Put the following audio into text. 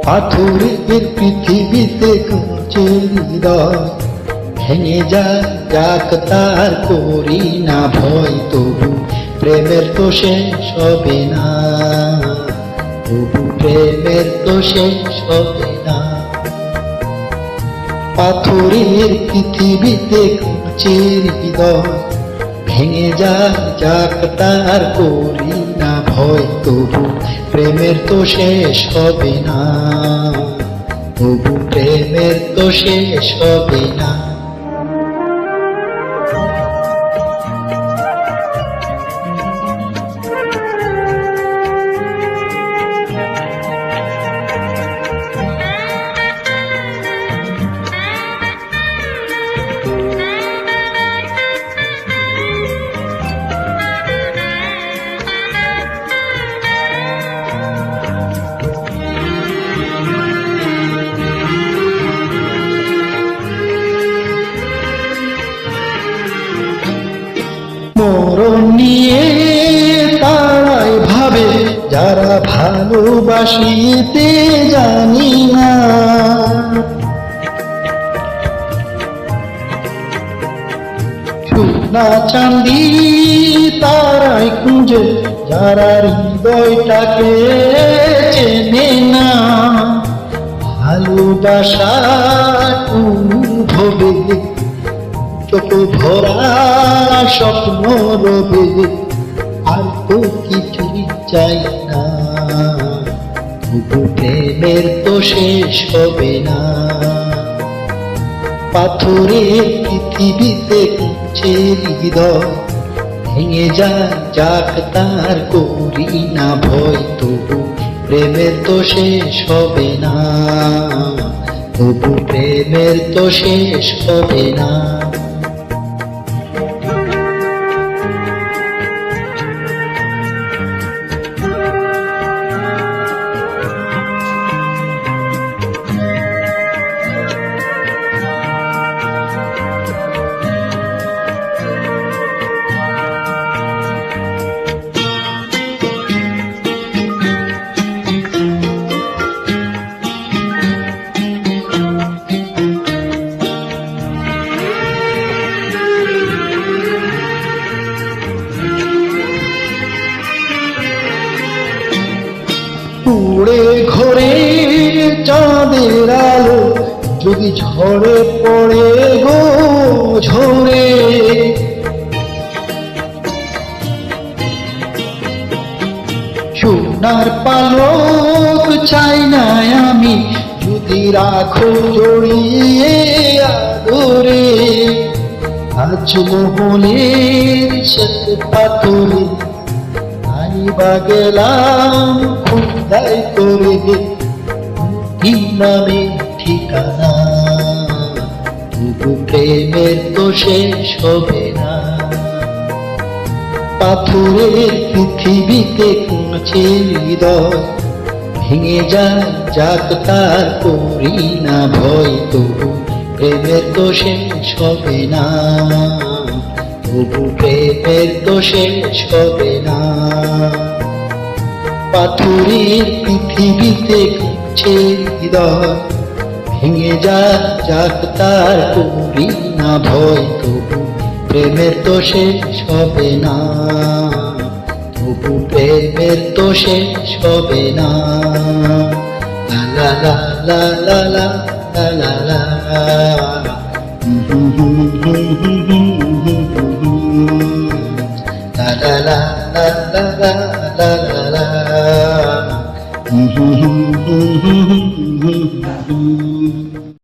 পাথরের পৃথিবীতে কাঁচে হৃদয় ভেঙে যাক তার করি না ভয়, তবু প্রেমের তো শেষ হবে না, তবু প্রেমের তো শেষ হবে না। পাথরের পৃথিবীতে কাঁচে হৃদয় ভেঙে যাক তার করি না ভয়, তবু প্রেমের তো শেষ হবে না, তবু প্রেমের তো শেষ হবে না। মরণ নিয়ে তারাই ভাবে যারা ভালোবাসিতে জানি না, সোনা চাঁদি তারাই খুঁজে যারা হৃদয়টাকে চেনে না। ভালোবাসা অনুভবে চোখ ভরা স্বপ্ন রবে, আর তো কিছু চাই না, তবু প্রেমের তো শেষ হবে না। পাথরের পৃথিবীতে কাঁচে হৃদয় ভেঙে যাক তার করি না ভয়, তবু প্রেমের তো শেষ হবে না, তবু প্রেমের তো শেষ হবে না। উড়ে ঘরে চাঁদের আলো যদি ঝরে পড়ে গো ঝরে, সোনার পালক চাই না আমি যদি রাখো জড়িয়ে আদরে। আজ মোহনের শ্বেত পাথরে বা গেলাম খুদাই করে কি নামে ঠিকানা, তবু প্রেমের তো শেষ হবে না। পাথরের পৃথিবীতে কাঁচে হৃদয় ভেঙে যাক তার করি না ভয়, তবু প্রেমের তো শেষ হবে না, তবু প্রেমের তো শেষ হবে না। পাথরের পৃথিবীতে কাঁচে হৃদয় ভেঙে যাক তার করি না ভয়, তবু প্রেমের তো শেষ হবে না, তবু প্রেমের তো শেষ হবে না। লা লা লা লা লা লা লা লা।